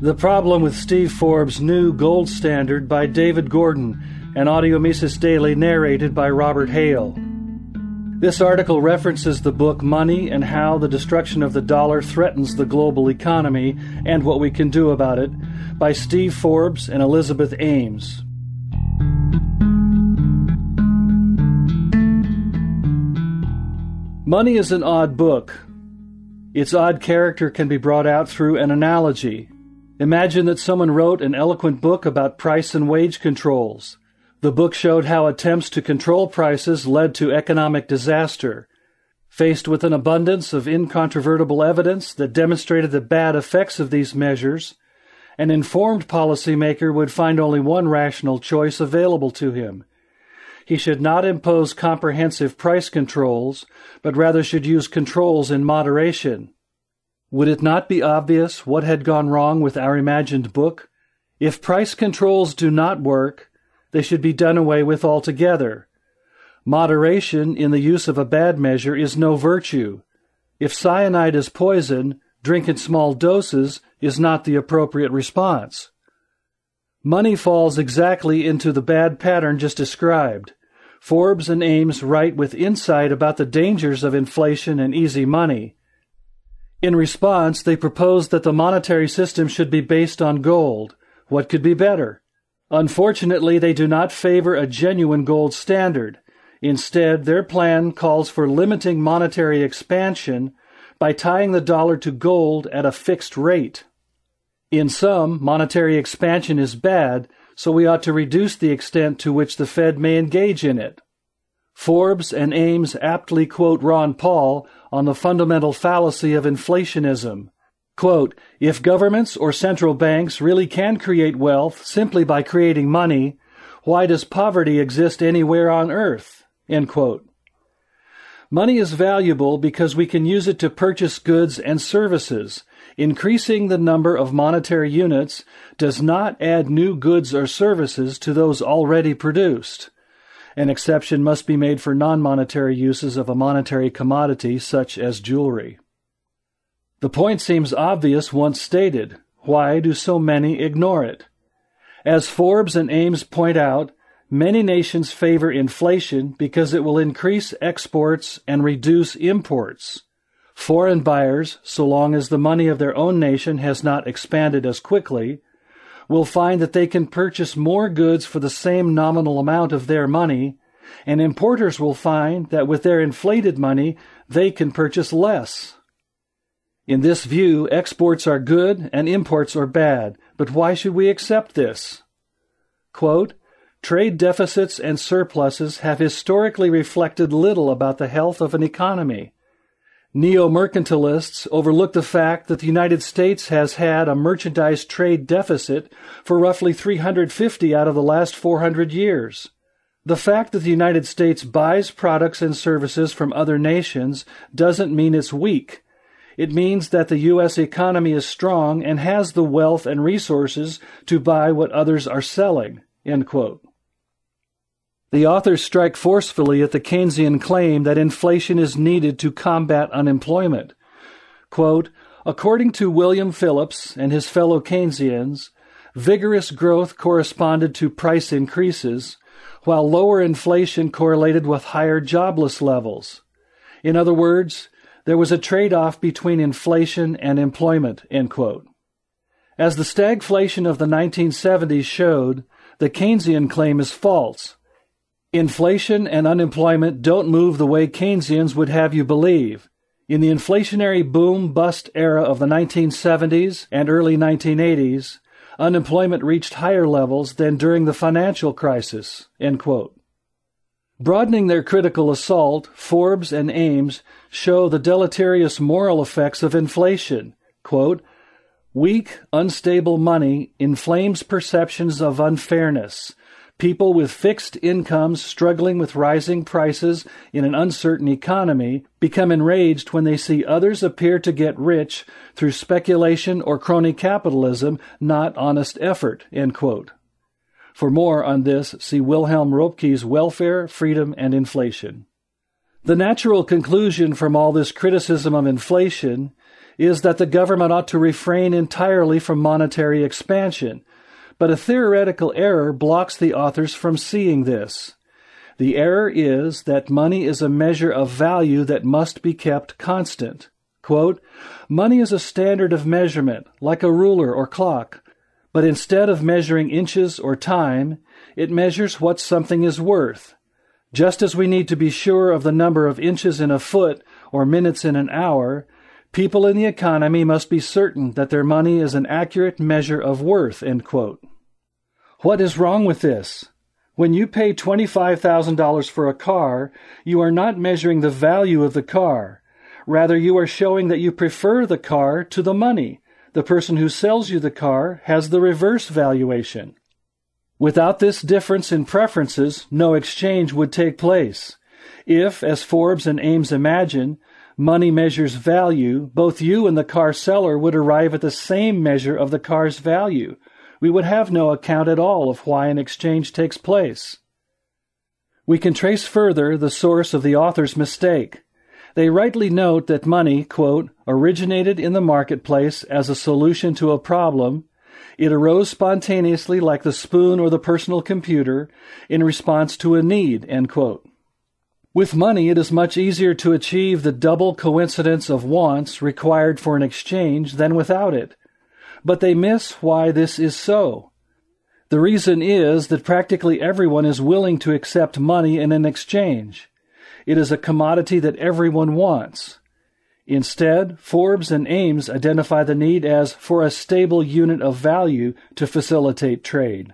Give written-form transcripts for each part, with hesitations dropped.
The Problem with Steve Forbes' New Gold Standard by David Gordon, an Audio Mises Daily narrated by Robert Hale. This article references the book Money and How the Destruction of the Dollar Threatens the Global Economy and What We Can Do About It by Steve Forbes and Elizabeth Ames. Money is an odd book. Its odd character can be brought out through an analogy. Imagine that someone wrote an eloquent book about price and wage controls. The book showed how attempts to control prices led to economic disaster. Faced with an abundance of incontrovertible evidence that demonstrated the bad effects of these measures, an informed policymaker would find only one rational choice available to him. He should not impose comprehensive price controls, but rather should use controls in moderation. Would it not be obvious what had gone wrong with our imagined book? If price controls do not work, they should be done away with altogether. Moderation in the use of a bad measure is no virtue. If cyanide is poison, drink in small doses is not the appropriate response. Money falls exactly into the bad pattern just described. Forbes and Ames write with insight about the dangers of inflation and easy money. In response, they propose that the monetary system should be based on gold. What could be better? Unfortunately, they do not favor a genuine gold standard. Instead, their plan calls for limiting monetary expansion by tying the dollar to gold at a fixed rate. In sum, monetary expansion is bad, so we ought to reduce the extent to which the Fed may engage in it. Forbes and Ames aptly quote Ron Paul on the fundamental fallacy of inflationism. Quote, "If governments or central banks really can create wealth simply by creating money, why does poverty exist anywhere on earth?" End quote. Money is valuable because we can use it to purchase goods and services. Increasing the number of monetary units does not add new goods or services to those already produced. An exception must be made for non-monetary uses of a monetary commodity such as jewelry. The point seems obvious once stated. Why do so many ignore it? As Forbes and Ames point out, many nations favor inflation because it will increase exports and reduce imports. Foreign buyers, so long as the money of their own nation has not expanded as quickly, will find that they can purchase more goods for the same nominal amount of their money, and importers will find that with their inflated money, they can purchase less. In this view, exports are good and imports are bad, but why should we accept this? Quote, "Trade deficits and surpluses have historically reflected little about the health of an economy. Neo-mercantilists overlook the fact that the United States has had a merchandise trade deficit for roughly 350 out of the last 400 years. The fact that the United States buys products and services from other nations doesn't mean it's weak. It means that the U.S. economy is strong and has the wealth and resources to buy what others are selling." End quote. The authors strike forcefully at the Keynesian claim that inflation is needed to combat unemployment. Quote, "According to William Phillips and his fellow Keynesians, vigorous growth corresponded to price increases, while lower inflation correlated with higher jobless levels. In other words, there was a trade-off between inflation and employment." End quote. As the stagflation of the 1970s showed, the Keynesian claim is false. Inflation and unemployment don't move the way Keynesians would have you believe. In the inflationary boom-bust era of the 1970s and early 1980s, unemployment reached higher levels than during the financial crisis. End quote. Broadening their critical assault, Forbes and Ames show the deleterious moral effects of inflation. Quote, "Weak, unstable money inflames perceptions of unfairness. People with fixed incomes struggling with rising prices in an uncertain economy become enraged when they see others appear to get rich through speculation or crony capitalism, not honest effort." End quote. For more on this, see Wilhelm Röpke's Welfare, Freedom, and Inflation. The natural conclusion from all this criticism of inflation is that the government ought to refrain entirely from monetary expansion, but a theoretical error blocks the authors from seeing this. The error is that money is a measure of value that must be kept constant. Quote, "Money is a standard of measurement, like a ruler or clock, but instead of measuring inches or time, it measures what something is worth. Just as we need to be sure of the number of inches in a foot or minutes in an hour, people in the economy must be certain that their money is an accurate measure of worth." End quote. What is wrong with this? When you pay $25,000 for a car, you are not measuring the value of the car. Rather, you are showing that you prefer the car to the money. The person who sells you the car has the reverse valuation. Without this difference in preferences, no exchange would take place. If, as Forbes and Ames imagine, money measures value, both you and the car seller would arrive at the same measure of the car's value. We would have no account at all of why an exchange takes place. We can trace further the source of the author's mistake. They rightly note that money, quote, "originated in the marketplace as a solution to a problem. It arose spontaneously like the spoon or the personal computer in response to a need," end quote. With money, it is much easier to achieve the double coincidence of wants required for an exchange than without it. But they miss why this is so. The reason is that practically everyone is willing to accept money in an exchange. It is a commodity that everyone wants. Instead, Forbes and Ames identify the need as for a stable unit of value to facilitate trade.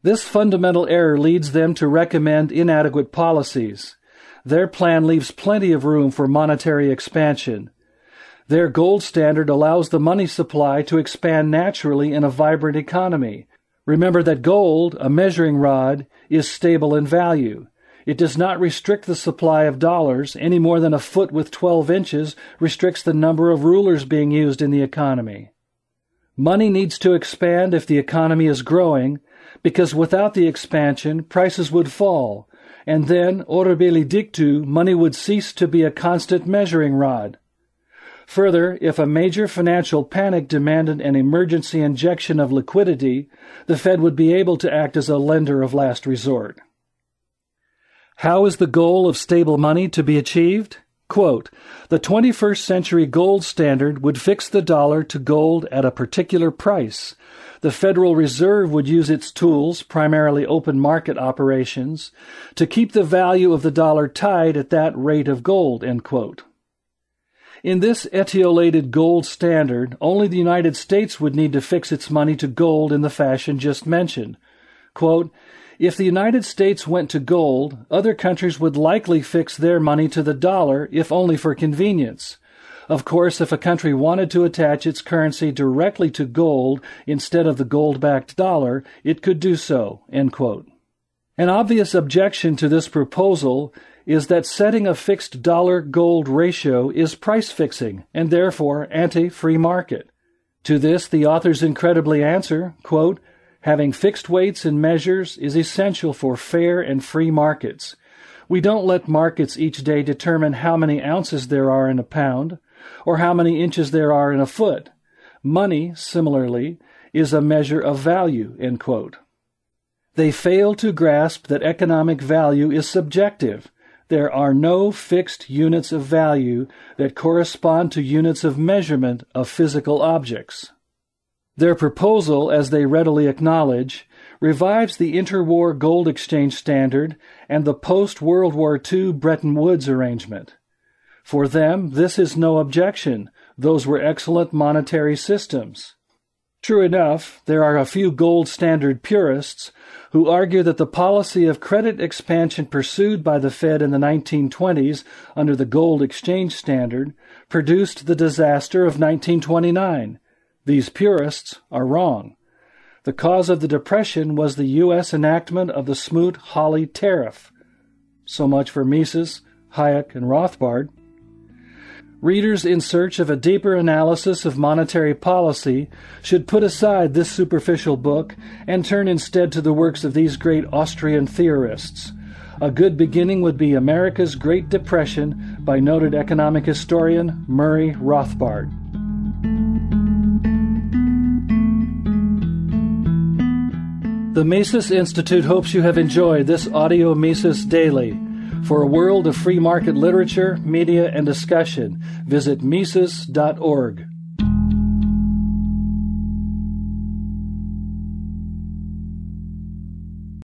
This fundamental error leads them to recommend inadequate policies. Their plan leaves plenty of room for monetary expansion. Their gold standard allows the money supply to expand naturally in a vibrant economy. Remember that gold, a measuring rod, is stable in value. It does not restrict the supply of dollars any more than a foot with 12 inches restricts the number of rulers being used in the economy. Money needs to expand if the economy is growing, because without the expansion, prices would fall, and then, orabile dictu, money would cease to be a constant measuring rod. Further, if a major financial panic demanded an emergency injection of liquidity, the Fed would be able to act as a lender of last resort. How is the goal of stable money to be achieved? Quote, "The 21st century gold standard would fix the dollar to gold at a particular price. The Federal Reserve would use its tools, primarily open market operations, to keep the value of the dollar tied at that rate of gold," end quote. In this etiolated gold standard, only the United States would need to fix its money to gold in the fashion just mentioned. Quote, "If the United States went to gold, other countries would likely fix their money to the dollar, if only for convenience. Of course, if a country wanted to attach its currency directly to gold instead of the gold-backed dollar, it could do so," end quote. An obvious objection to this proposal is that setting a fixed dollar-gold ratio is price-fixing and therefore anti-free market. To this, the authors incredibly answer, quote, "Having fixed weights and measures is essential for fair and free markets. We don't let markets each day determine how many ounces there are in a pound or how many inches there are in a foot. Money, similarly, is a measure of value," end quote. They fail to grasp that economic value is subjective. There are no fixed units of value that correspond to units of measurement of physical objects. Their proposal, as they readily acknowledge, revives the interwar gold exchange standard and the post-World War II Bretton Woods arrangement. For them, this is no objection. Those were excellent monetary systems. True enough, there are a few gold standard purists who argue that the policy of credit expansion pursued by the Fed in the 1920s under the gold exchange standard produced the disaster of 1929. These purists are wrong. The cause of the Depression was the U.S. enactment of the Smoot-Hawley tariff. So much for Mises, Hayek, and Rothbard. Readers in search of a deeper analysis of monetary policy should put aside this superficial book and turn instead to the works of these great Austrian theorists. A good beginning would be America's Great Depression by noted economic historian Murray Rothbard. The Mises Institute hopes you have enjoyed this audio Mises Daily. For a world of free market literature, media, and discussion, visit Mises.org.